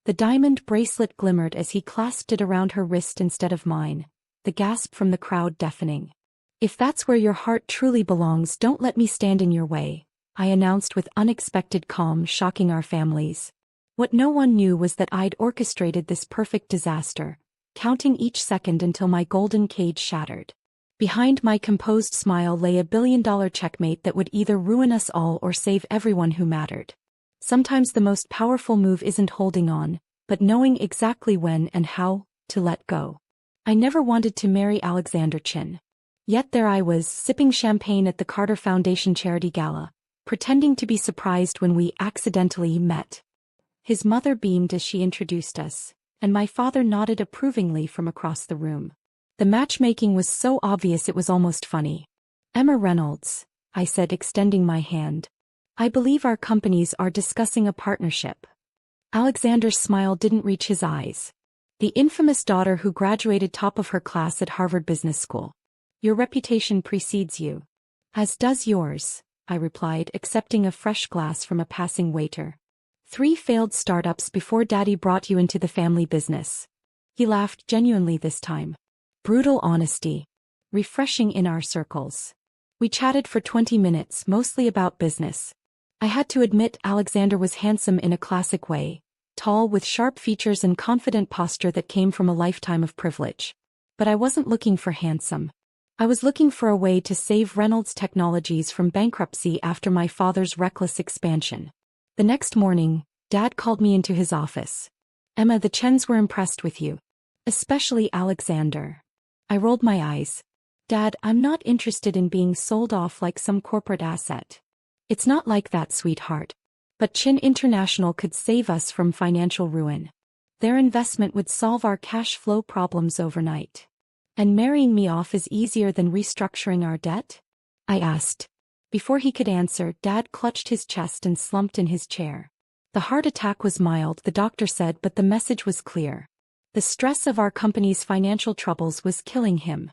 The diamond bracelet glimmered as he clasped it around her wrist instead of mine, the gasp from the crowd deafening. "If that's where your heart truly belongs, don't let me stand in your way," I announced with unexpected calm, shocking our families. What no one knew was that I'd orchestrated this perfect disaster, counting each second until my golden cage shattered. Behind my composed smile lay $1 billion checkmate that would either ruin us all or save everyone who mattered. Sometimes the most powerful move isn't holding on, but knowing exactly when and how to let go. I never wanted to marry Alexander Chin. Yet there I was, sipping champagne at the Carter Foundation charity gala, pretending to be surprised when we accidentally met. His mother beamed as she introduced us, and my father nodded approvingly from across the room. The matchmaking was so obvious it was almost funny. "Emma Reynolds," I said, extending my hand. "I believe our companies are discussing a partnership." Alexander's smile didn't reach his eyes. "The infamous daughter who graduated top of her class at Harvard Business School. Your reputation precedes you." "As does yours," I replied, accepting a fresh glass from a passing waiter. "3 failed startups before Daddy brought you into the family business." He laughed genuinely this time. Brutal honesty. Refreshing in our circles. We chatted for 20 minutes, mostly about business. I had to admit Alexander was handsome in a classic way, tall with sharp features and confident posture that came from a lifetime of privilege. But I wasn't looking for handsome. I was looking for a way to save Reynolds Technologies from bankruptcy after my father's reckless expansion. The next morning, Dad called me into his office. "Emma, the Chens were impressed with you. Especially Alexander." I rolled my eyes. "Dad, I'm not interested in being sold off like some corporate asset." "It's not like that, sweetheart. But Chin International could save us from financial ruin. Their investment would solve our cash flow problems overnight." "And marrying me off is easier than restructuring our debt?" I asked. Before he could answer, Dad clutched his chest and slumped in his chair. The heart attack was mild, the doctor said, but the message was clear. The stress of our company's financial troubles was killing him.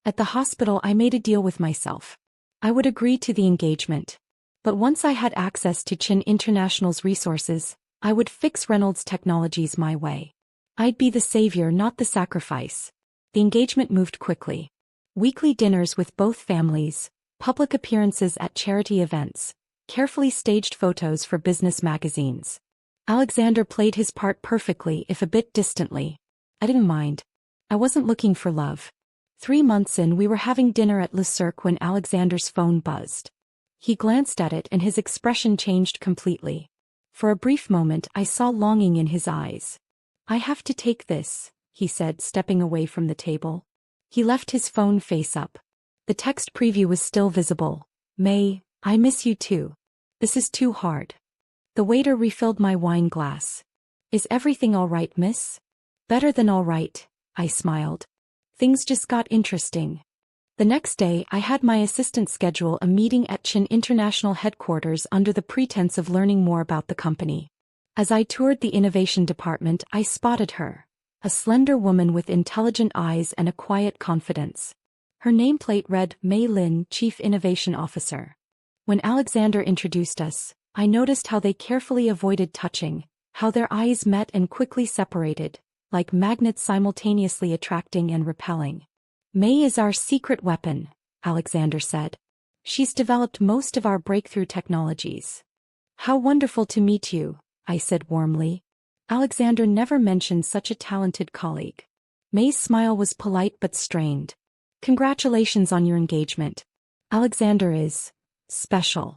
At the hospital, I made a deal with myself. I would agree to the engagement. But once I had access to Chin International's resources, I would fix Reynolds Technologies my way. I'd be the savior, not the sacrifice. The engagement moved quickly. Weekly dinners with both families, public appearances at charity events, carefully staged photos for business magazines. Alexander played his part perfectly, if a bit distantly. I didn't mind. I wasn't looking for love. 3 months in, we were having dinner at Le Cirque when Alexander's phone buzzed. He glanced at it and his expression changed completely. For a brief moment, I saw longing in his eyes. "I have to take this," he said, stepping away from the table. He left his phone face up. The text preview was still visible. "May, I miss you too. This is too hard." The waiter refilled my wine glass. "Is everything all right, miss?" "Better than all right," I smiled. Things just got interesting. The next day, I had my assistant schedule a meeting at Chin International headquarters under the pretense of learning more about the company. As I toured the innovation department, I spotted her. A slender woman with intelligent eyes and a quiet confidence. Her nameplate read Mei Lin, Chief Innovation Officer. When Alexander introduced us, I noticed how they carefully avoided touching, how their eyes met and quickly separated, like magnets simultaneously attracting and repelling. "May is our secret weapon," Alexander said. "She's developed most of our breakthrough technologies." "How wonderful to meet you," I said warmly. Alexander never mentioned such a talented colleague. May's smile was polite but strained. "Congratulations on your engagement. Alexander is special."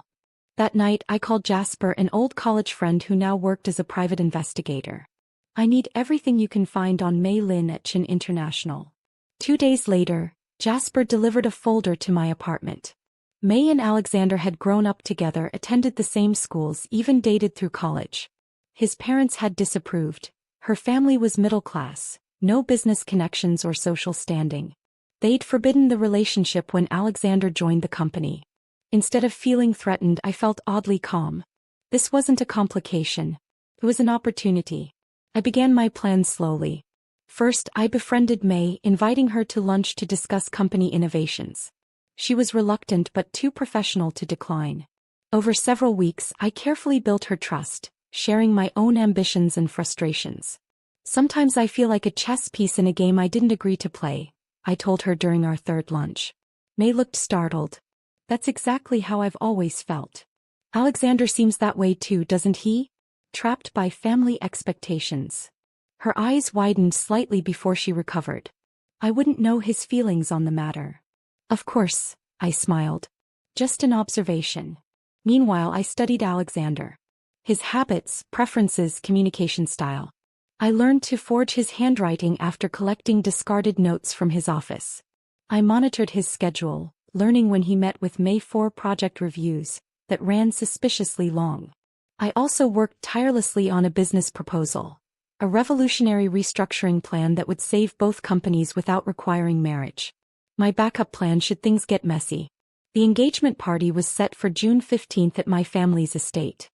That night, I called Jasper, an old college friend who now worked as a private investigator. "I need everything you can find on Mei Lin at Chin International." 2 days later, Jasper delivered a folder to my apartment. May and Alexander had grown up together, attended the same schools, even dated through college. His parents had disapproved. Her family was middle class, no business connections or social standing. They'd forbidden the relationship when Alexander joined the company. Instead of feeling threatened, I felt oddly calm. This wasn't a complication. It was an opportunity. I began my plans slowly. First, I befriended May, inviting her to lunch to discuss company innovations. She was reluctant but too professional to decline. Over several weeks, I carefully built her trust, sharing my own ambitions and frustrations. Sometimes I feel like a chess piece in a game I didn't agree to play, I told her during our third lunch. May looked startled. That's exactly how I've always felt. Alexander seems that way too, doesn't he? Trapped by family expectations. Her eyes widened slightly before she recovered. I wouldn't know his feelings on the matter. Of course, I smiled. Just an observation. Meanwhile, I studied Alexander. His habits, preferences, communication style. I learned to forge his handwriting after collecting discarded notes from his office. I monitored his schedule, learning when he met with May 4 project reviews that ran suspiciously long. I also worked tirelessly on a business proposal, a revolutionary restructuring plan that would save both companies without requiring marriage. My backup plan should things get messy. The engagement party was set for June 15th at my family's estate.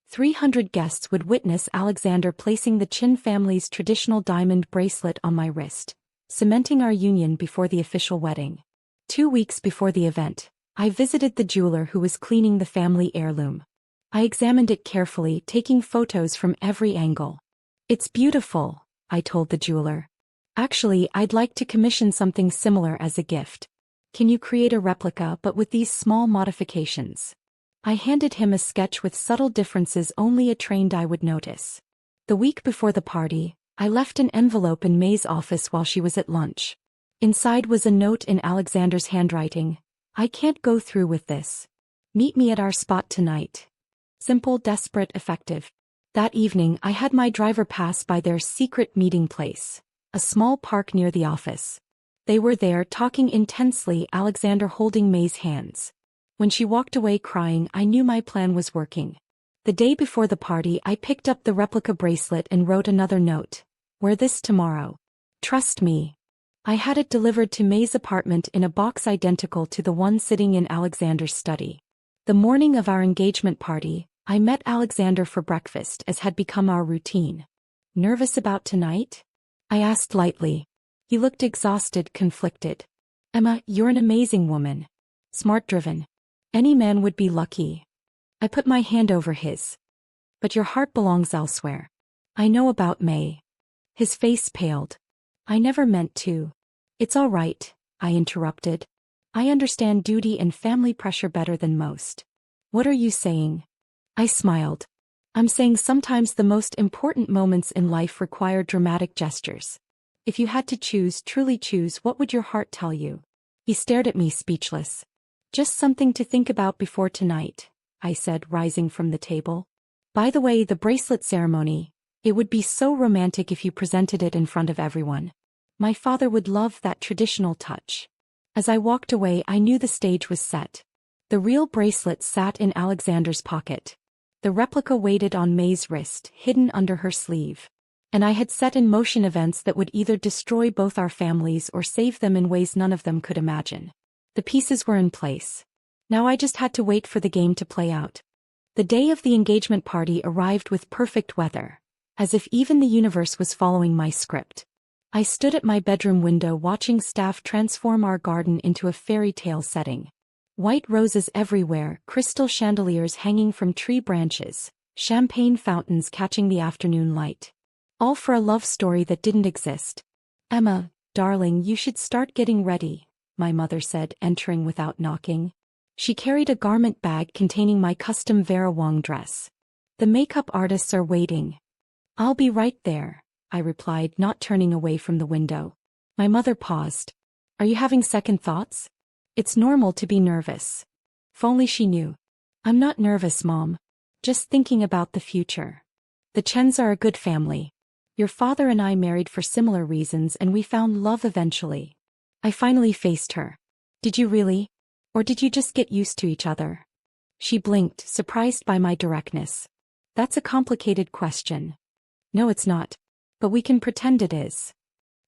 300 guests would witness Alexander placing the Chin family's traditional diamond bracelet on my wrist, cementing our union before the official wedding. 2 weeks before the event, I visited the jeweler who was cleaning the family heirloom. I examined it carefully, taking photos from every angle. It's beautiful, I told the jeweler. Actually, I'd like to commission something similar as a gift. Can you create a replica but with these small modifications? I handed him a sketch with subtle differences only a trained eye would notice. The week before the party, I left an envelope in May's office while she was at lunch. Inside was a note in Alexander's handwriting. I can't go through with this. Meet me at our spot tonight. Simple, desperate, effective. That evening, I had my driver pass by their secret meeting place, a small park near the office. They were there talking intensely, Alexander holding May's hands. When she walked away crying, I knew my plan was working. The day before the party, I picked up the replica bracelet and wrote another note. Wear this tomorrow. Trust me. I had it delivered to May's apartment in a box identical to the one sitting in Alexander's study. The morning of our engagement party, I met Alexander for breakfast as had become our routine. Nervous about tonight? I asked lightly. He looked exhausted, conflicted. Emma, you're an amazing woman. Smart-driven. Any man would be lucky. I put my hand over his. But your heart belongs elsewhere. I know about May. His face paled. I never meant to. It's all right, I interrupted. I understand duty and family pressure better than most. What are you saying? I smiled. I'm saying sometimes the most important moments in life require dramatic gestures. If you had to choose, truly choose, what would your heart tell you? He stared at me speechless. Just something to think about before tonight, I said, rising from the table. By the way, the bracelet ceremony, it would be so romantic if you presented it in front of everyone. My father would love that traditional touch. As I walked away, I knew the stage was set. The real bracelet sat in Alexander's pocket. The replica waited on May's wrist, hidden under her sleeve. And I had set in motion events that would either destroy both our families or save them in ways none of them could imagine. The pieces were in place. Now I just had to wait for the game to play out. The day of the engagement party arrived with perfect weather, as if even the universe was following my script. I stood at my bedroom window watching staff transform our garden into a fairy tale setting. White roses everywhere, crystal chandeliers hanging from tree branches, champagne fountains catching the afternoon light. All for a love story that didn't exist. Emma, darling, you should start getting ready, my mother said, entering without knocking. She carried a garment bag containing my custom Vera Wang dress. The makeup artists are waiting. I'll be right there, I replied, not turning away from the window. My mother paused. Are you having second thoughts? It's normal to be nervous. If only she knew. I'm not nervous, Mom. Just thinking about the future. The Chens are a good family. Your father and I married for similar reasons and we found love eventually. I finally faced her. Did you really? Or did you just get used to each other? She blinked, surprised by my directness. That's a complicated question. No, it's not. But we can pretend it is.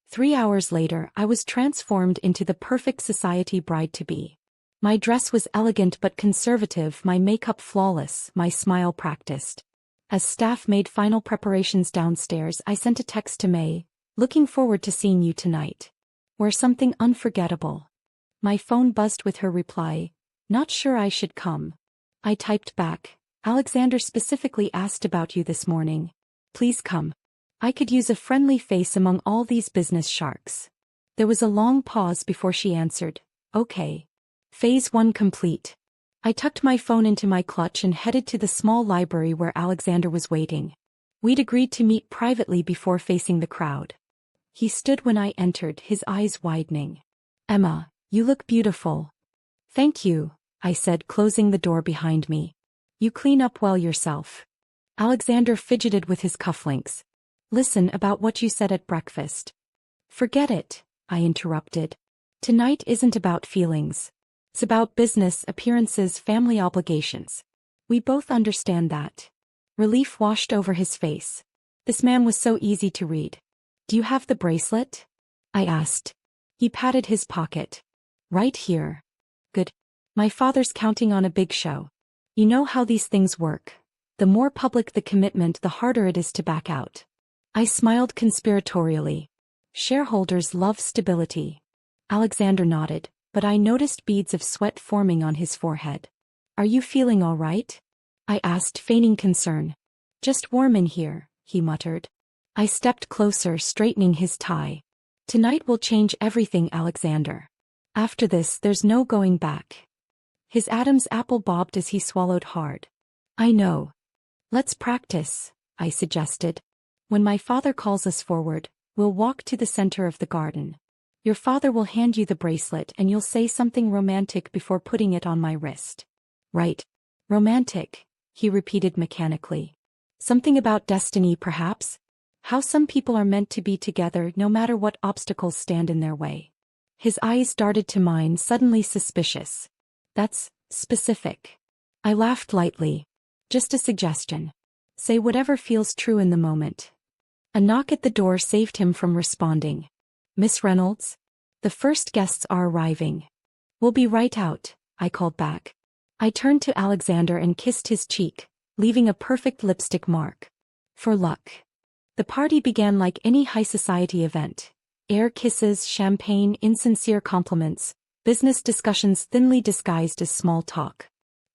3 hours later, I was transformed into the perfect society bride-to-be. My dress was elegant but conservative, my makeup flawless, my smile practiced. As staff made final preparations downstairs, I sent a text to May, looking forward to seeing you tonight. Wear something unforgettable. My phone buzzed with her reply, not sure I should come. I typed back, Alexander specifically asked about you this morning. Please come. I could use a friendly face among all these business sharks. There was a long pause before she answered, okay. Phase 1 complete. I tucked my phone into my clutch and headed to the small library where Alexander was waiting. We'd agreed to meet privately before facing the crowd. He stood when I entered, his eyes widening. Emma, you look beautiful. Thank you, I said, closing the door behind me. You clean up well yourself. Alexander fidgeted with his cufflinks. Listen, about what you said at breakfast. Forget it, I interrupted. Tonight isn't about feelings. It's about business, appearances, family obligations. We both understand that. Relief washed over his face. This man was so easy to read. Do you have the bracelet? I asked. He patted his pocket. Right here. Good. My father's counting on a big show. You know how these things work. The more public the commitment, the harder it is to back out. I smiled conspiratorially. Shareholders love stability. Alexander nodded, but I noticed beads of sweat forming on his forehead. Are you feeling all right? I asked, feigning concern. Just warm in here, he muttered. I stepped closer, straightening his tie. Tonight will change everything, Alexander. After this, there's no going back. His Adam's apple bobbed as he swallowed hard. I know. Let's practice, I suggested. When my father calls us forward, we'll walk to the center of the garden. Your father will hand you the bracelet and you'll say something romantic before putting it on my wrist. Right. Romantic, he repeated mechanically. Something about destiny, perhaps? How some people are meant to be together no matter what obstacles stand in their way. His eyes darted to mine, suddenly suspicious. That's specific. I laughed lightly. Just a suggestion. Say whatever feels true in the moment. A knock at the door saved him from responding. Miss Reynolds? The first guests are arriving. We'll be right out, I called back. I turned to Alexander and kissed his cheek, leaving a perfect lipstick mark. For luck. The party began like any high society event. Air kisses, champagne, insincere compliments, business discussions thinly disguised as small talk.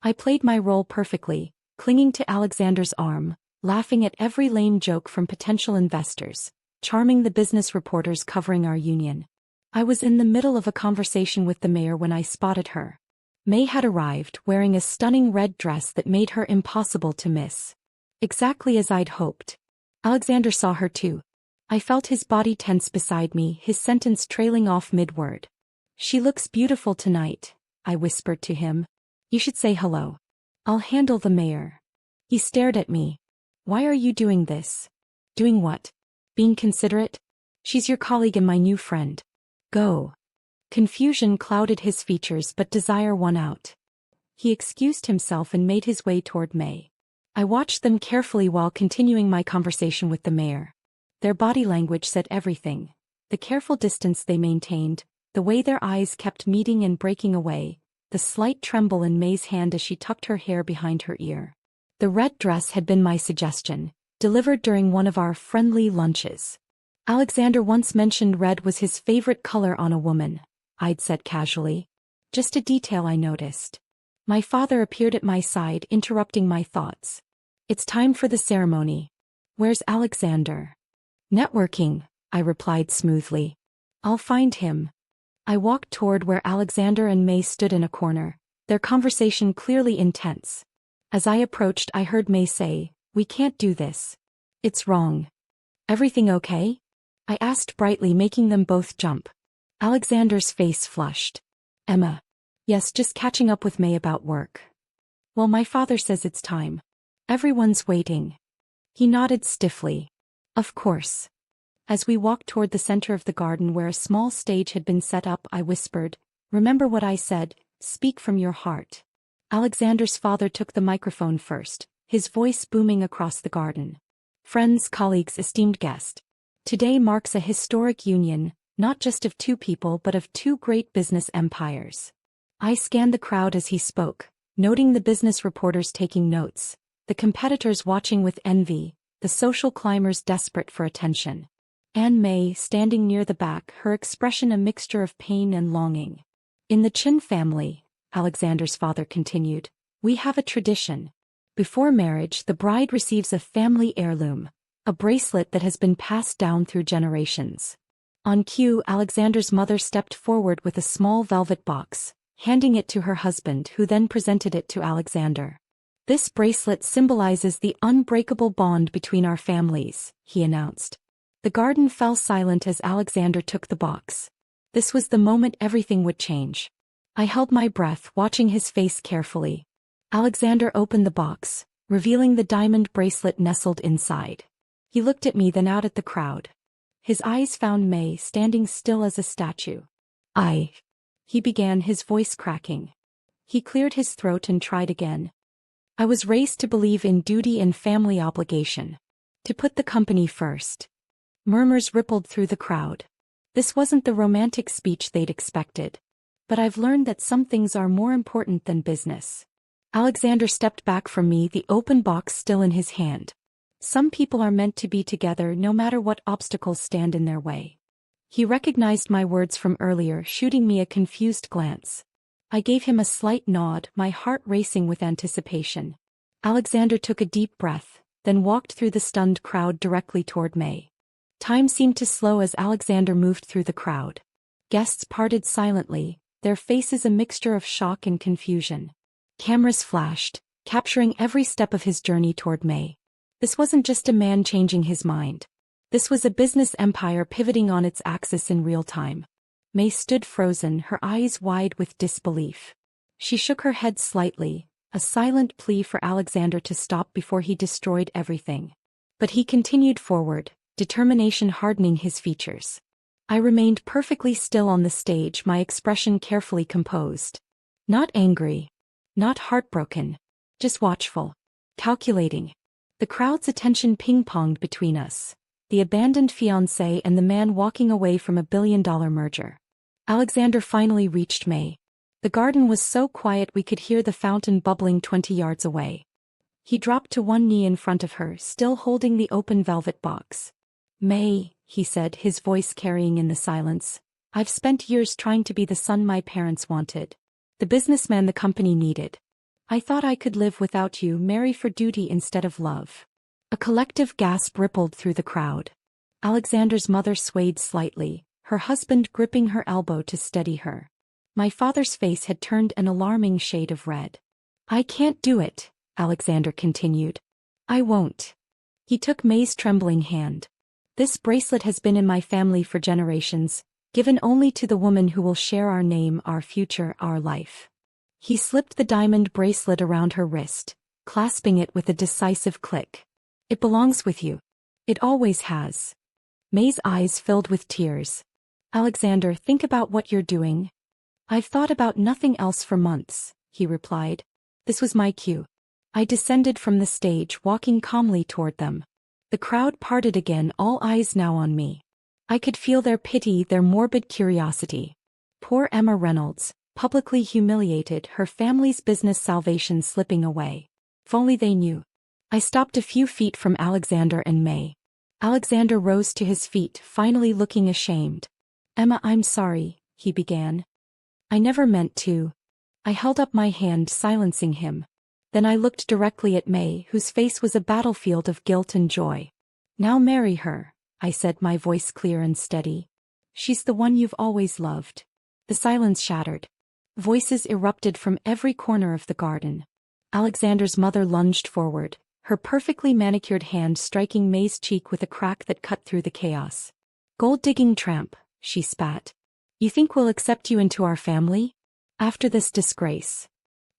I played my role perfectly, clinging to Alexander's arm, laughing at every lame joke from potential investors, charming the business reporters covering our union. I was in the middle of a conversation with the mayor when I spotted her. May had arrived, wearing a stunning red dress that made her impossible to miss. Exactly as I'd hoped. Alexander saw her too. I felt his body tense beside me, his sentence trailing off mid-word. She looks beautiful tonight, I whispered to him. You should say hello. I'll handle the mayor. He stared at me. Why are you doing this? Doing what? Being considerate? She's your colleague and my new friend. Go. Confusion clouded his features but desire won out. He excused himself and made his way toward May. I watched them carefully while continuing my conversation with the mayor. Their body language said everything. The careful distance they maintained, the way their eyes kept meeting and breaking away, the slight tremble in May's hand as she tucked her hair behind her ear. The red dress had been my suggestion, delivered during one of our friendly lunches. Alexander once mentioned red was his favorite color on a woman, I'd said casually. Just a detail I noticed. My father appeared at my side, interrupting my thoughts. It's time for the ceremony. Where's Alexander? Networking, I replied smoothly. I'll find him. I walked toward where Alexander and May stood in a corner, their conversation clearly intense. As I approached, I heard May say, "We can't do this. It's wrong." Everything okay? I asked brightly, making them both jump. Alexander's face flushed. Emma. Yes, just catching up with May about work. Well, my father says it's time. Everyone's waiting. He nodded stiffly. Of course. As we walked toward the center of the garden where a small stage had been set up, I whispered, "Remember what I said, speak from your heart." Alexander's father took the microphone first, his voice booming across the garden. Friends, colleagues, esteemed guest. Today marks a historic union, not just of two people but of two great business empires. I scanned the crowd as he spoke, noting the business reporters taking notes, the competitors watching with envy, the social climbers desperate for attention. And May, standing near the back, her expression a mixture of pain and longing. In the Chin family, Alexander's father continued, we have a tradition. Before marriage, the bride receives a family heirloom, a bracelet that has been passed down through generations. On cue, Alexander's mother stepped forward with a small velvet box, handing it to her husband, who then presented it to Alexander. "This bracelet symbolizes the unbreakable bond between our families," he announced. The garden fell silent as Alexander took the box. This was the moment everything would change. I held my breath, watching his face carefully. Alexander opened the box, revealing the diamond bracelet nestled inside. He looked at me, then out at the crowd. His eyes found May, standing still as a statue. He began, his voice cracking. He cleared his throat and tried again. "I was raised to believe in duty and family obligation. To put the company first." Murmurs rippled through the crowd. This wasn't the romantic speech they'd expected. But I've learned that some things are more important than business. Alexander stepped back from me, the open box still in his hand. Some people are meant to be together no matter what obstacles stand in their way. He recognized my words from earlier, shooting me a confused glance. I gave him a slight nod, my heart racing with anticipation. Alexander took a deep breath, then walked through the stunned crowd directly toward May. Time seemed to slow as Alexander moved through the crowd. Guests parted silently, their faces a mixture of shock and confusion. Cameras flashed, capturing every step of his journey toward May. This wasn't just a man changing his mind. This was a business empire pivoting on its axis in real time. May stood frozen, her eyes wide with disbelief. She shook her head slightly, a silent plea for Alexander to stop before he destroyed everything. But he continued forward, determination hardening his features. I remained perfectly still on the stage, my expression carefully composed. Not angry. Not heartbroken. Just watchful. Calculating. The crowd's attention ping-ponged between us. The abandoned fiancé and the man walking away from a billion-dollar merger. Alexander finally reached May. The garden was so quiet we could hear the fountain bubbling 20 yards away. He dropped to one knee in front of her, still holding the open velvet box. "May," he said, his voice carrying in the silence, "I've spent years trying to be the son my parents wanted. The businessman the company needed. I thought I could live without you, marry for duty instead of love." A collective gasp rippled through the crowd. Alexander's mother swayed slightly, her husband gripping her elbow to steady her. My father's face had turned an alarming shade of red. "I can't do it," Alexander continued. "I won't." He took May's trembling hand. "This bracelet has been in my family for generations, given only to the woman who will share our name, our future, our life." He slipped the diamond bracelet around her wrist, clasping it with a decisive click. "It belongs with you. It always has." May's eyes filled with tears. "Alexander, think about what you're doing." "I've thought about nothing else for months," he replied. This was my cue. I descended from the stage, walking calmly toward them. The crowd parted again, all eyes now on me. I could feel their pity, their morbid curiosity. Poor Emma Reynolds, publicly humiliated, her family's business salvation slipping away. If only they knew. I stopped a few feet from Alexander and May. Alexander rose to his feet, finally looking ashamed. "Emma, I'm sorry," he began. "I never meant to." I held up my hand, silencing him. Then I looked directly at May, whose face was a battlefield of guilt and joy. "Now marry her," I said, my voice clear and steady. "She's the one you've always loved." The silence shattered. Voices erupted from every corner of the garden. Alexander's mother lunged forward, her perfectly manicured hand striking May's cheek with a crack that cut through the chaos. "Gold-digging tramp," she spat. "You think we'll accept you into our family? After this disgrace?"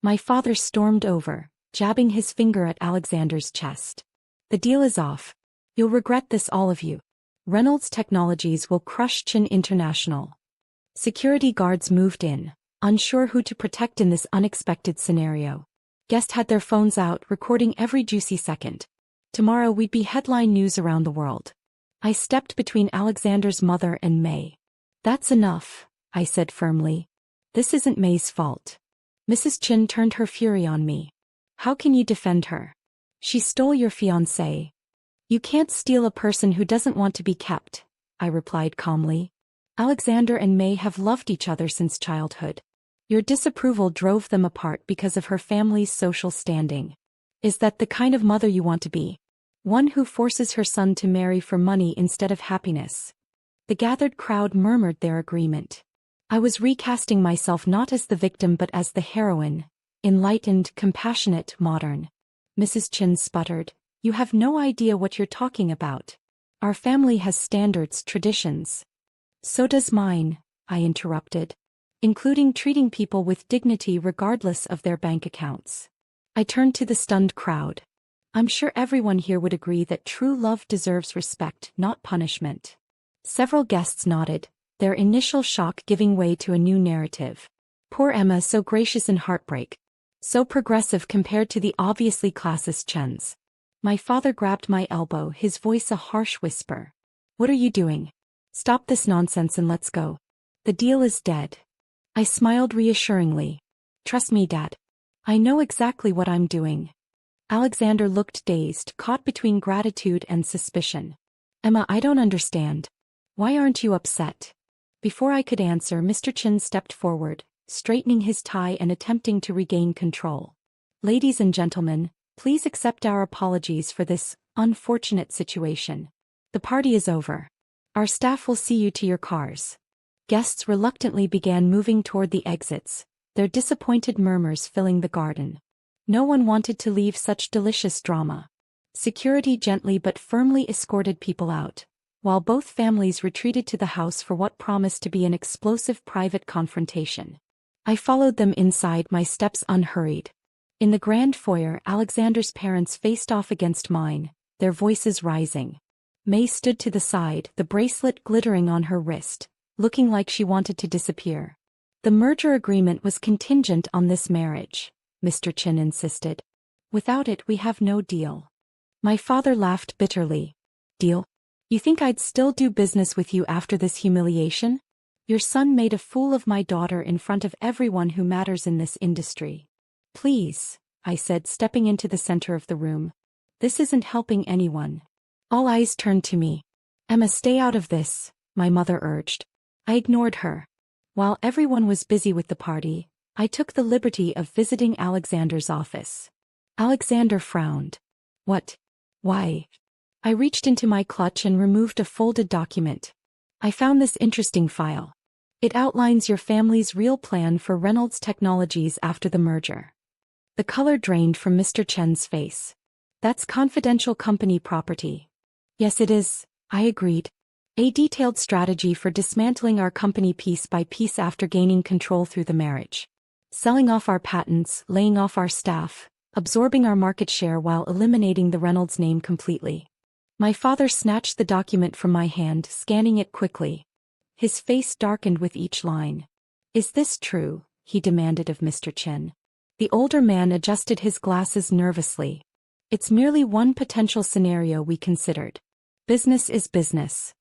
My father stormed over, jabbing his finger at Alexander's chest. "The deal is off. You'll regret this, all of you. Reynolds Technologies will crush Chin International." Security guards moved in, unsure who to protect in this unexpected scenario. Guests had their phones out, recording every juicy second. Tomorrow we'd be headline news around the world. I stepped between Alexander's mother and May. "That's enough," I said firmly. "This isn't May's fault." Mrs. Chin turned her fury on me. "How can you defend her? She stole your fiancé." "You can't steal a person who doesn't want to be kept," I replied calmly. "Alexander and May have loved each other since childhood. Your disapproval drove them apart because of her family's social standing. Is that the kind of mother you want to be? One who forces her son to marry for money instead of happiness? The gathered crowd murmured their agreement. I was recasting myself not as the victim but as the heroine, enlightened, compassionate, modern. Mrs. Chin sputtered, "You have no idea what you're talking about. Our family has standards, traditions." "So does mine," I interrupted, "including treating people with dignity regardless of their bank accounts." I turned to the stunned crowd. "I'm sure everyone here would agree that true love deserves respect, not punishment." Several guests nodded, their initial shock giving way to a new narrative. Poor Emma, so gracious in heartbreak. So progressive compared to the obviously classist Chens. My father grabbed my elbow, his voice a harsh whisper. "What are you doing? Stop this nonsense and let's go. The deal is dead." I smiled reassuringly. "Trust me, Dad. I know exactly what I'm doing." Alexander looked dazed, caught between gratitude and suspicion. "Emma, I don't understand. Why aren't you upset?" Before I could answer, Mr. Chin stepped forward, straightening his tie and attempting to regain control. "Ladies and gentlemen, please accept our apologies for this unfortunate situation. The party is over. Our staff will see you to your cars." Guests reluctantly began moving toward the exits, their disappointed murmurs filling the garden. No one wanted to leave such delicious drama. Security gently but firmly escorted people out, while both families retreated to the house for what promised to be an explosive private confrontation. I followed them inside, my steps unhurried. In the grand foyer, Alexander's parents faced off against mine, their voices rising. May stood to the side, the bracelet glittering on her wrist, looking like she wanted to disappear. "The merger agreement was contingent on this marriage," Mr. Chin insisted. "Without it, we have no deal." My father laughed bitterly. "Deal? You think I'd still do business with you after this humiliation? Your son made a fool of my daughter in front of everyone who matters in this industry." "Please," I said, stepping into the center of the room. "This isn't helping anyone." All eyes turned to me. "Emma, stay out of this," my mother urged. I ignored her. While everyone was busy with the party, I took the liberty of visiting Alexander's office. Alexander frowned. "What? Why?" I reached into my clutch and removed a folded document. "I found this interesting file. It outlines your family's real plan for Reynolds Technologies after the merger." The color drained from Mr. Chen's face. "That's confidential company property." "Yes, it is," I agreed. "A detailed strategy for dismantling our company piece by piece after gaining control through the marriage. Selling off our patents, laying off our staff, absorbing our market share while eliminating the Reynolds name completely." My father snatched the document from my hand, scanning it quickly. His face darkened with each line. "Is this true?" he demanded of Mr. Chin. The older man adjusted his glasses nervously. "It's merely one potential scenario we considered. Business is business."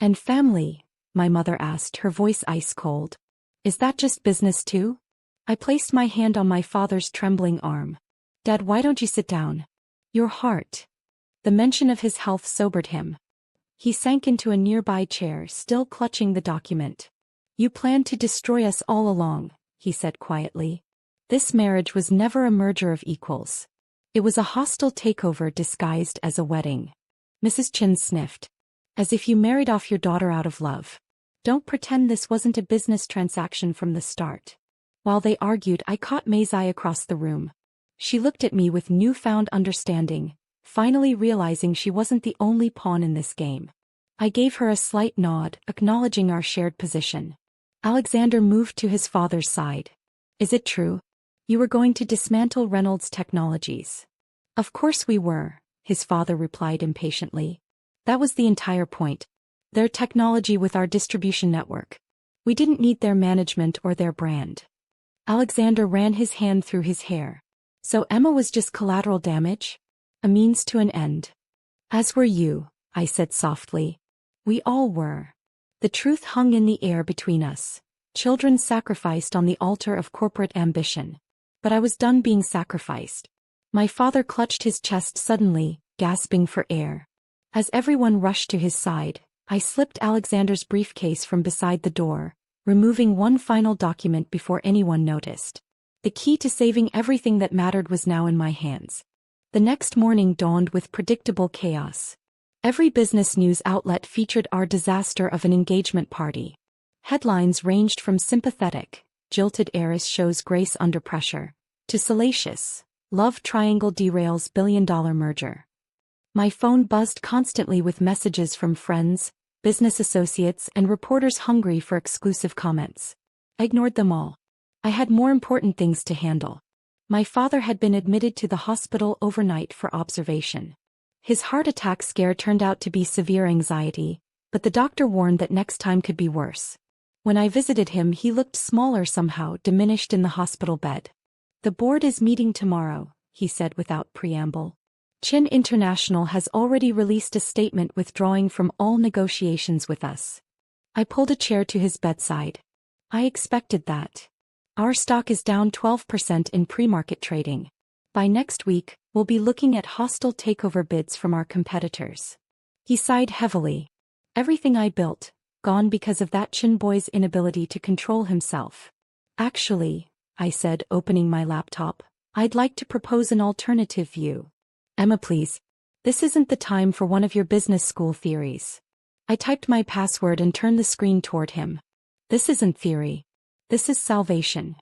"And family?" my mother asked, her voice ice cold. "Is that just business too?" I placed my hand on my father's trembling arm. "Dad, why don't you sit down? Your heart." The mention of his health sobered him. He sank into a nearby chair, still clutching the document. "You planned to destroy us all along," he said quietly. "This marriage was never a merger of equals. It was a hostile takeover disguised as a wedding." Mrs. Chin sniffed. "As if you married off your daughter out of love. Don't pretend this wasn't a business transaction from the start." While they argued, I caught May's eye across the room. She looked at me with newfound understanding, finally realizing she wasn't the only pawn in this game. I gave her a slight nod, acknowledging our shared position. Alexander moved to his father's side. "Is it true? You were going to dismantle Reynolds Technologies?" "Of course we were," his father replied impatiently. "That was the entire point. Their technology with our distribution network. We didn't need their management or their brand." Alexander ran his hand through his hair. "So Emma was just collateral damage? A means to an end?" "As were you," I said softly. "We all were." The truth hung in the air between us. Children sacrificed on the altar of corporate ambition. But I was done being sacrificed. My father clutched his chest suddenly, gasping for air. As everyone rushed to his side, I slipped Alexander's briefcase from beside the door, removing one final document before anyone noticed. The key to saving everything that mattered was now in my hands. The next morning dawned with predictable chaos. Every business news outlet featured our disaster of an engagement party. Headlines ranged from sympathetic, jilted heiress shows grace under pressure, to salacious, love triangle derails billion-dollar merger. My phone buzzed constantly with messages from friends, business associates, and reporters hungry for exclusive comments. I ignored them all. I had more important things to handle. My father had been admitted to the hospital overnight for observation. His heart attack scare turned out to be severe anxiety, but the doctor warned that next time could be worse. When I visited him, he looked smaller somehow, diminished in the hospital bed. "The board is meeting tomorrow," he said without preamble. "Chin International has already released a statement withdrawing from all negotiations with us." I pulled a chair to his bedside. "I expected that. Our stock is down 12% in pre-market trading. By next week, we'll be looking at hostile takeover bids from our competitors." He sighed heavily. "Everything I built, gone because of that Chin boy's inability to control himself." "Actually," I said, opening my laptop, "I'd like to propose an alternative view." "Emma, please. This isn't the time for one of your business school theories." I typed my password and turned the screen toward him. "This isn't theory. This is salvation."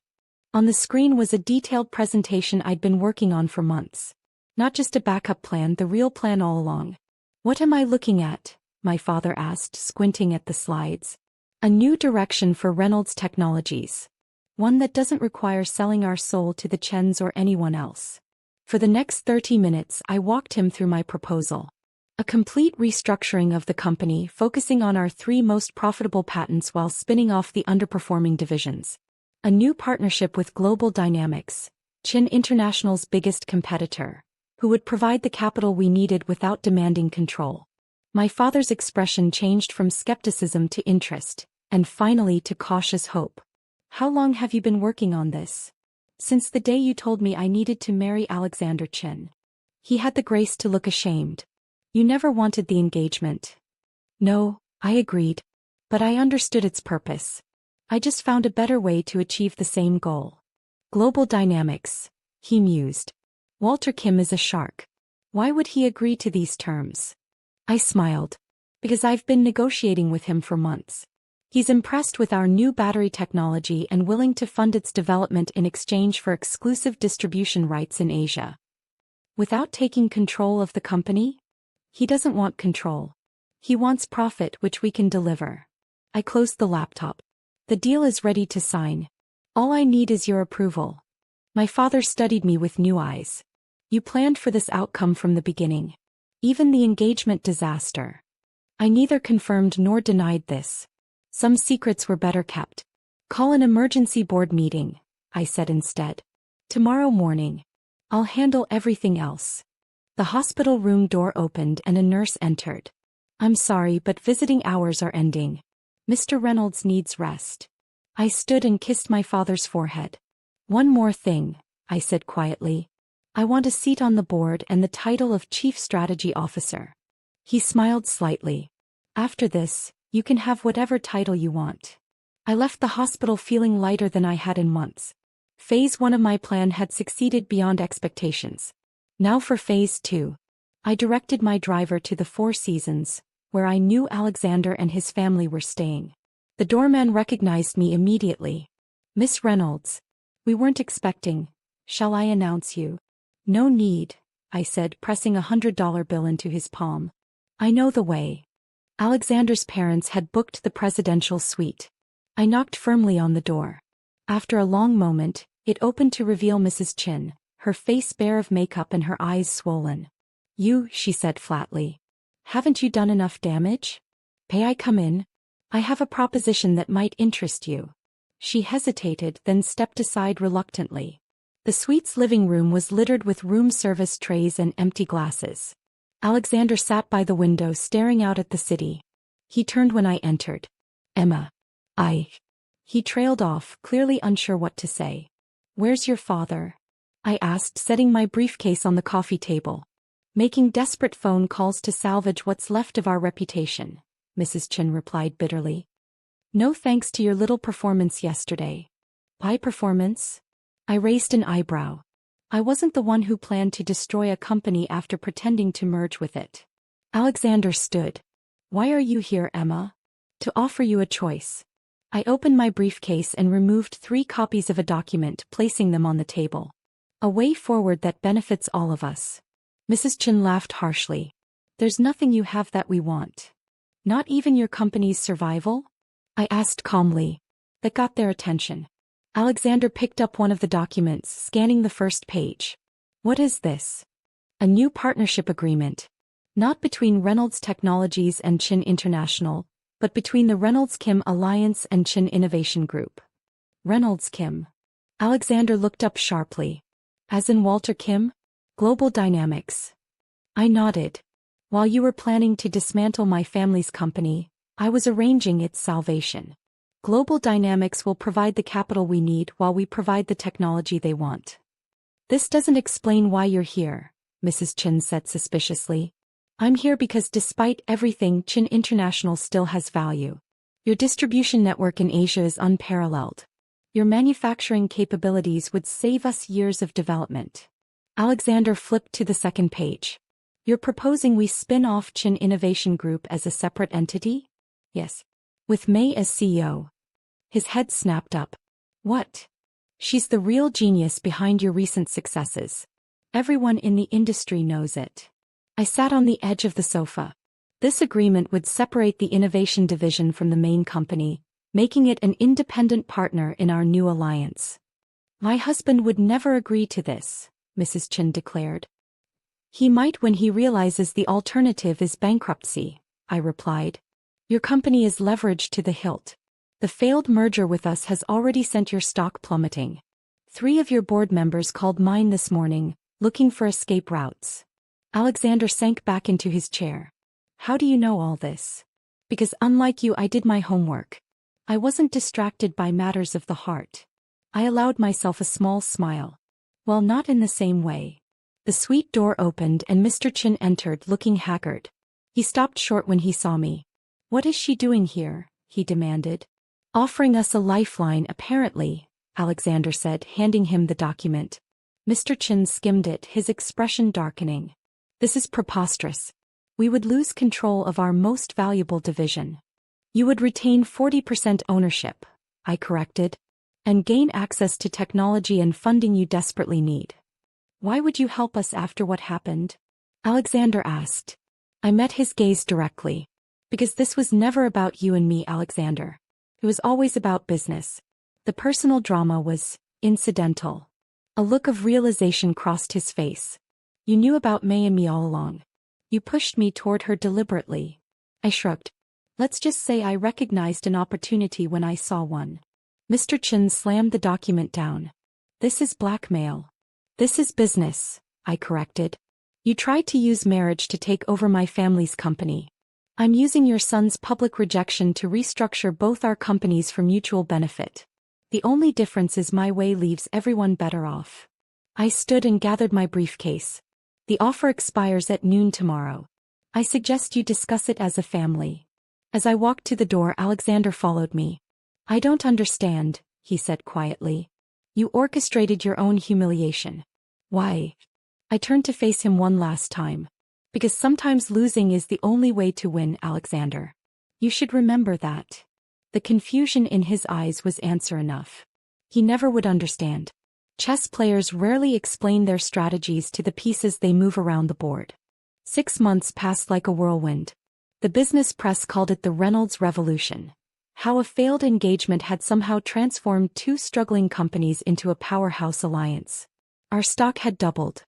On the screen was a detailed presentation I'd been working on for months. Not just a backup plan, the real plan all along. "What am I looking at?" my father asked, squinting at the slides. "A new direction for Reynolds Technologies. One that doesn't require selling our soul to the Chens or anyone else." For the next 30 minutes I walked him through my proposal. A complete restructuring of the company, focusing on our 3 most profitable patents while spinning off the underperforming divisions. A new partnership with Global Dynamics, Chin International's biggest competitor, who would provide the capital we needed without demanding control. My father's expression changed from skepticism to interest, and finally to cautious hope. "How long have you been working on this?" "Since the day you told me I needed to marry Alexander Chin." He had the grace to look ashamed. "You never wanted the engagement." "No," I agreed. "But I understood its purpose. I just found a better way to achieve the same goal." "Global Dynamics," he mused. "Walter Kim is a shark. Why would he agree to these terms?" I smiled. "Because I've been negotiating with him for months. He's impressed with our new battery technology and willing to fund its development in exchange for exclusive distribution rights in Asia." "Without taking control of the company?" "He doesn't want control. He wants profit, which we can deliver." I closed the laptop. "The deal is ready to sign. All I need is your approval." My father studied me with new eyes. "You planned for this outcome from the beginning. Even the engagement disaster." I neither confirmed nor denied this. Some secrets were better kept. "Call an emergency board meeting," I said instead. "Tomorrow morning. I'll handle everything else." The hospital room door opened and a nurse entered. "I'm sorry, but visiting hours are ending. Mr. Reynolds needs rest." I stood and kissed my father's forehead. "One more thing," I said quietly. "I want a seat on the board and the title of Chief Strategy Officer." He smiled slightly. "After this, you can have whatever title you want." I left the hospital feeling lighter than I had in months. Phase 1 of my plan had succeeded beyond expectations. Now for Phase 2. I directed my driver to the Four Seasons, where I knew Alexander and his family were staying. The doorman recognized me immediately. "Miss Reynolds. We weren't expecting. Shall I announce you?" "No need," I said, pressing $100 bill into his palm. "I know the way." Alexander's parents had booked the presidential suite. I knocked firmly on the door. After a long moment, it opened to reveal Mrs. Chin, her face bare of makeup and her eyes swollen. "You," she said flatly. "Haven't you done enough damage? May I come in? I have a proposition that might interest you." She hesitated, then stepped aside reluctantly. The suite's living room was littered with room service trays and empty glasses. Alexander sat by the window staring out at the city. He turned when I entered. "Emma." He trailed off, clearly unsure what to say. "Where's your father?" I asked, setting my briefcase on the coffee table. "Making desperate phone calls to salvage what's left of our reputation," Mrs. Chin replied bitterly. "No thanks to your little performance yesterday." "My performance?" I raised an eyebrow. I wasn't the one who planned to destroy a company after pretending to merge with it. Alexander stood. Why are you here, Emma? To offer you a choice. I opened my briefcase and removed 3 copies of a document, placing them on the table. A way forward that benefits all of us. Mrs. Chin laughed harshly. There's nothing you have that we want. Not even your company's survival? I asked calmly. That got their attention. Alexander picked up one of the documents, scanning the first page. What is this? A new partnership agreement. Not between Reynolds Technologies and Chin International, but between the Reynolds-Kim Alliance and Chin Innovation Group. Reynolds-Kim. Alexander looked up sharply. As in Walter Kim? Global Dynamics. I nodded. While you were planning to dismantle my family's company, I was arranging its salvation. Global Dynamics will provide the capital we need while we provide the technology they want. This doesn't explain why you're here, Mrs. Chin said suspiciously. I'm here because despite everything, Chin International still has value. Your distribution network in Asia is unparalleled. Your manufacturing capabilities would save us years of development. Alexander flipped to the second page. You're proposing we spin off Chin Innovation Group as a separate entity? Yes. With May as CEO. His head snapped up. What? She's the real genius behind your recent successes. Everyone in the industry knows it. I sat on the edge of the sofa. This agreement would separate the innovation division from the main company, making it an independent partner in our new alliance. My husband would never agree to this, Mrs. Chin declared. He might when he realizes the alternative is bankruptcy, I replied. Your company is leveraged to the hilt. The failed merger with us has already sent your stock plummeting. 3 of your board members called mine this morning, looking for escape routes. Alexander sank back into his chair. How do you know all this? Because unlike you, I did my homework. I wasn't distracted by matters of the heart. I allowed myself a small smile. Well, not in the same way. The suite door opened and Mr. Chin entered, looking haggard. He stopped short when he saw me. What is she doing here? He demanded. Offering us a lifeline, apparently, Alexander said, handing him the document. Mr. Chin skimmed it, his expression darkening. This is preposterous. We would lose control of our most valuable division. You would retain 40% ownership, I corrected, and gain access to technology and funding you desperately need. Why would you help us after what happened? Alexander asked. I met his gaze directly. Because this was never about you and me, Alexander. It was always about business. The personal drama was incidental. A look of realization crossed his face. You knew about May and me all along. You pushed me toward her deliberately. I shrugged. Let's just say I recognized an opportunity when I saw one. Mr. Chin slammed the document down. This is blackmail. This is business, I corrected. You tried to use marriage to take over my family's company. I'm using your son's public rejection to restructure both our companies for mutual benefit. The only difference is my way leaves everyone better off. I stood and gathered my briefcase. The offer expires at noon tomorrow. I suggest you discuss it as a family. As I walked to the door, Alexander followed me. I don't understand, he said quietly. You orchestrated your own humiliation. Why? I turned to face him one last time. Because sometimes losing is the only way to win, Alexander. You should remember that. The confusion in his eyes was answer enough. He never would understand. Chess players rarely explain their strategies to the pieces they move around the board. 6 months passed like a whirlwind. The business press called it the Reynolds Revolution. How a failed engagement had somehow transformed 2 struggling companies into a powerhouse alliance. Our stock had doubled.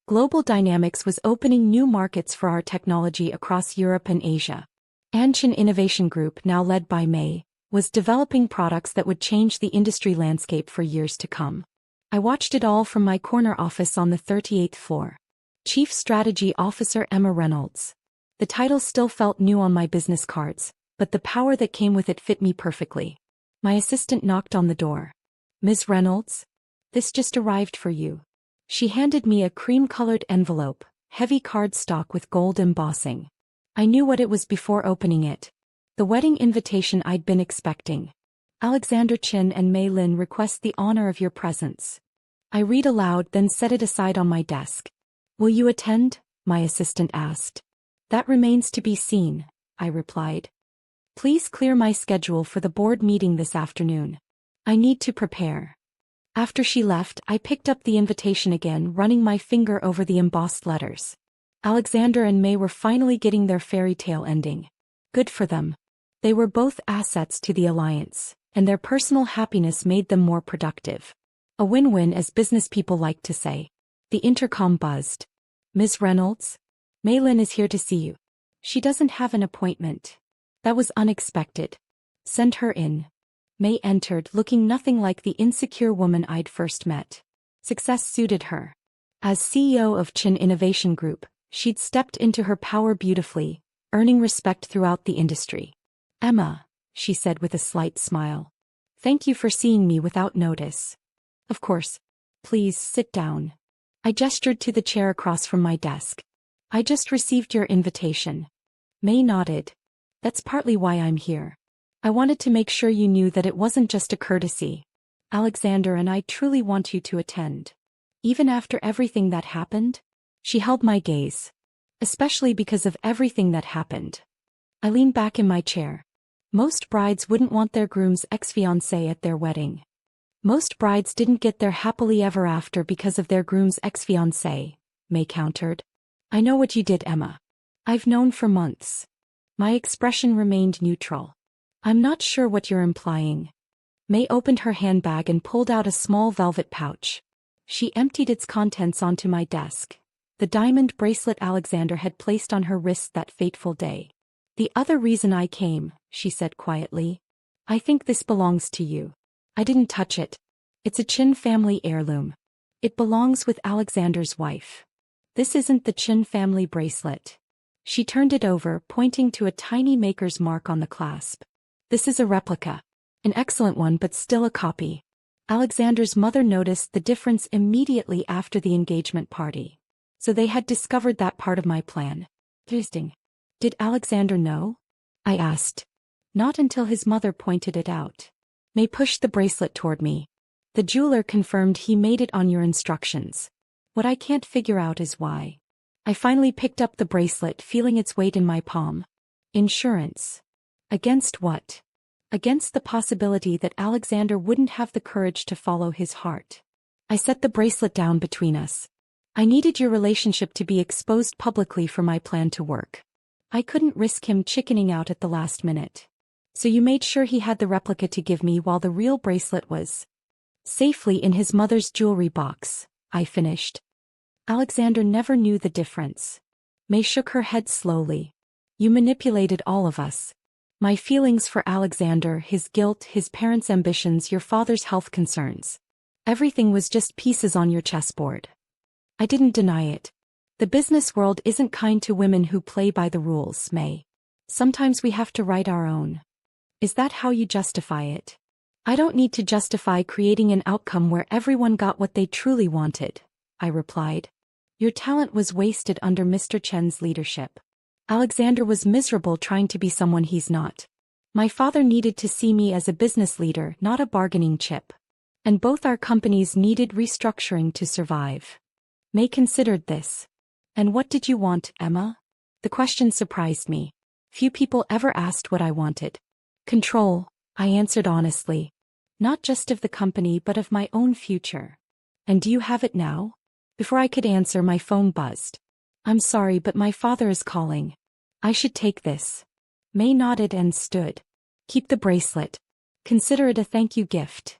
Global Dynamics was opening new markets for our technology across Europe and Asia. Chin Innovation Group, now led by May, was developing products that would change the industry landscape for years to come. I watched it all from my corner office on the 38th floor. Chief Strategy Officer Emma Reynolds. The title still felt new on my business cards, but the power that came with it fit me perfectly. My assistant knocked on the door. Ms. Reynolds? This just arrived for you. She handed me a cream-colored envelope, heavy cardstock with gold embossing. I knew what it was before opening it. The wedding invitation I'd been expecting. Alexander Chin and Mei Lin request the honor of your presence. I read aloud, then set it aside on my desk. Will you attend? My assistant asked. That remains to be seen, I replied. Please clear my schedule for the board meeting this afternoon. I need to prepare. After she left, I picked up the invitation again, running my finger over the embossed letters. Alexander and May were finally getting their fairy tale ending. Good for them. They were both assets to the alliance, and their personal happiness made them more productive. A win-win, as business people like to say. The intercom buzzed. Ms. Reynolds? Maylin is here to see you. She doesn't have an appointment. That was unexpected. Send her in. May entered, looking nothing like the insecure woman I'd first met. Success suited her. As CEO of Chin Innovation Group, she'd stepped into her power beautifully, earning respect throughout the industry. Emma, she said with a slight smile. Thank you for seeing me without notice. Of course. Please sit down. I gestured to the chair across from my desk. I just received your invitation. May nodded. That's partly why I'm here. I wanted to make sure you knew that it wasn't just a courtesy. Alexander and I truly want you to attend. Even after everything that happened? She held my gaze. Especially because of everything that happened. I leaned back in my chair. Most brides wouldn't want their groom's ex-fiancé at their wedding. Most brides didn't get their happily ever after because of their groom's ex-fiancé, May countered. I know what you did, Emma. I've known for months. My expression remained neutral. I'm not sure what you're implying. May opened her handbag and pulled out a small velvet pouch. She emptied its contents onto my desk. The diamond bracelet Alexander had placed on her wrist that fateful day. The other reason I came, she said quietly. I think this belongs to you. I didn't touch it. It's a Chin family heirloom. It belongs with Alexander's wife. This isn't the Chin family bracelet. She turned it over, pointing to a tiny maker's mark on the clasp. This is a replica. An excellent one, but still a copy. Alexander's mother noticed the difference immediately after the engagement party. So they had discovered that part of my plan. Interesting. Did Alexander know? I asked. Not until his mother pointed it out. May pushed the bracelet toward me. The jeweler confirmed he made it on your instructions. What I can't figure out is why. I finally picked up the bracelet, feeling its weight in my palm. Insurance. Against what? Against the possibility that Alexander wouldn't have the courage to follow his heart. I set the bracelet down between us. I needed your relationship to be exposed publicly for my plan to work. I couldn't risk him chickening out at the last minute. So you made sure he had the replica to give me while the real bracelet was safely in his mother's jewelry box, I finished. Alexander never knew the difference. May shook her head slowly. You manipulated all of us. My feelings for Alexander, his guilt, his parents' ambitions, your father's health concerns. Everything was just pieces on your chessboard. I didn't deny it. The business world isn't kind to women who play by the rules, May. Sometimes we have to write our own. Is that how you justify it? I don't need to justify creating an outcome where everyone got what they truly wanted, I replied. Your talent was wasted under Mr. Chen's leadership. Alexander was miserable trying to be someone he's not. My father needed to see me as a business leader, not a bargaining chip. And both our companies needed restructuring to survive. May considered this. And what did you want, Emma? The question surprised me. Few people ever asked what I wanted. Control, I answered honestly. Not just of the company but of my own future. And do you have it now? Before I could answer, my phone buzzed. I'm sorry, but my father is calling. I should take this. May nodded and stood. Keep the bracelet. Consider it a thank you gift.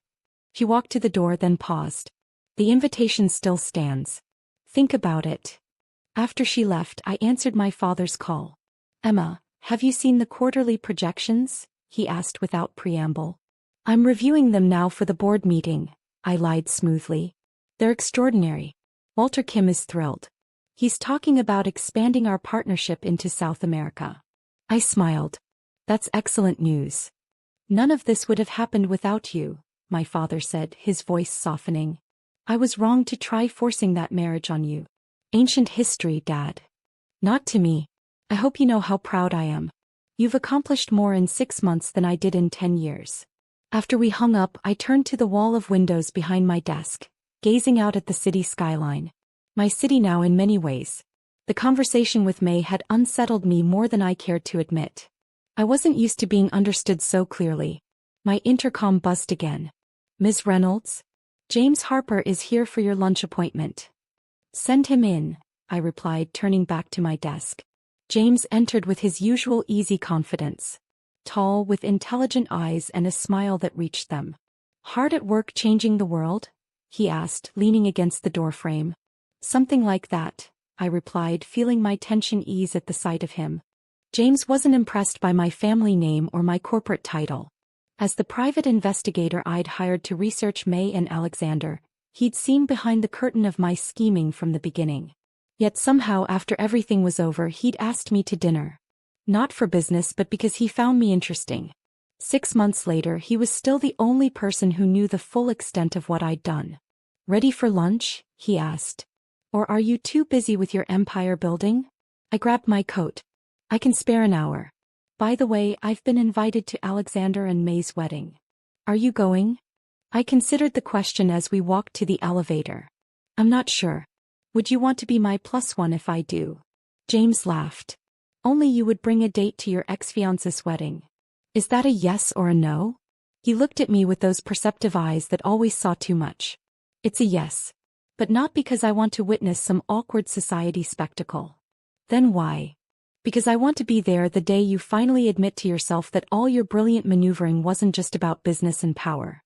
She walked to the door, then paused. The invitation still stands. Think about it. After she left, I answered my father's call. Emma, have you seen the quarterly projections? He asked without preamble. I'm reviewing them now for the board meeting, I lied smoothly. They're extraordinary. Walter Kim is thrilled. He's talking about expanding our partnership into South America. I smiled. That's excellent news. None of this would have happened without you, my father said, his voice softening. I was wrong to try forcing that marriage on you. Ancient history, Dad. Not to me. I hope you know how proud I am. You've accomplished more in 6 months than I did in 10 years. After we hung up, I turned to the wall of windows behind my desk. gazing out at the city skyline. My city now in many ways. The conversation with May had unsettled me more than I cared to admit. I wasn't used to being understood so clearly. My intercom buzzed again. "Ms. Reynolds? James Harper is here for your lunch appointment." "Send him in," I replied, turning back to my desk. James entered with his usual easy confidence. Tall, with intelligent eyes and a smile that reached them. "Hard at work changing the world?" he asked, leaning against the doorframe. "Something like that," I replied, feeling my tension ease at the sight of him. James wasn't impressed by my family name or my corporate title. As the private investigator I'd hired to research May and Alexander, he'd seen behind the curtain of my scheming from the beginning. Yet somehow after everything was over he'd asked me to dinner. Not for business but because he found me interesting. 6 months later he was still the only person who knew the full extent of what I'd done. "Ready for lunch?" he asked. "Or are you too busy with your empire building?" I grabbed my coat. "I can spare an hour. By the way, I've been invited to Alexander and May's wedding. Are you going?" I considered the question as we walked to the elevator. "I'm not sure. Would you want to be my +1 if I do?" James laughed. "Only you would bring a date to your ex-fiance's wedding. Is that a yes or a no?" He looked at me with those perceptive eyes that always saw too much. "It's a yes. But not because I want to witness some awkward society spectacle." "Then why?" "Because I want to be there the day you finally admit to yourself that all your brilliant maneuvering wasn't just about business and power."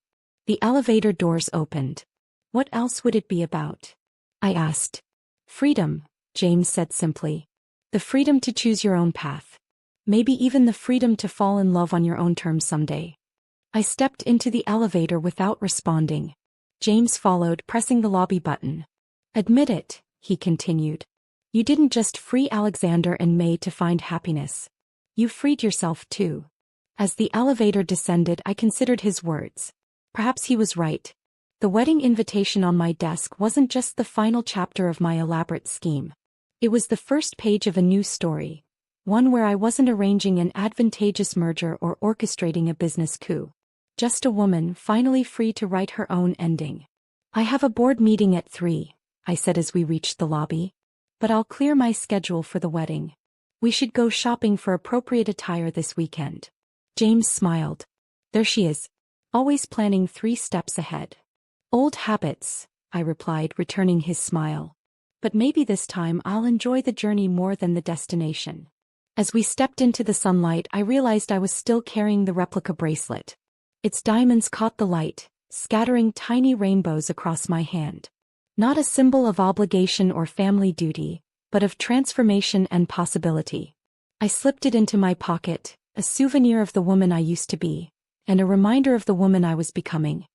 The elevator doors opened. "What else would it be about?" I asked. "Freedom," James said simply. "The freedom to choose your own path. Maybe even the freedom to fall in love on your own terms someday." I stepped into the elevator without responding. James followed, pressing the lobby button. "Admit it," he continued. "You didn't just free Alexander and May to find happiness. You freed yourself too." As the elevator descended, I considered his words. Perhaps he was right. The wedding invitation on my desk wasn't just the final chapter of my elaborate scheme. It was the first page of a new story, one where I wasn't arranging an advantageous merger or orchestrating a business coup. Just a woman finally free to write her own ending. "I have a board meeting at 3, I said as we reached the lobby. "But I'll clear my schedule for the wedding. We should go shopping for appropriate attire this weekend." James smiled. There she is. Always planning 3 steps ahead. "Old habits," I replied, returning his smile. "But maybe this time I'll enjoy the journey more than the destination." As we stepped into the sunlight, I realized I was still carrying the replica bracelet. Its diamonds caught the light, scattering tiny rainbows across my hand. Not a symbol of obligation or family duty, but of transformation and possibility. I slipped it into my pocket, a souvenir of the woman I used to be, and a reminder of the woman I was becoming.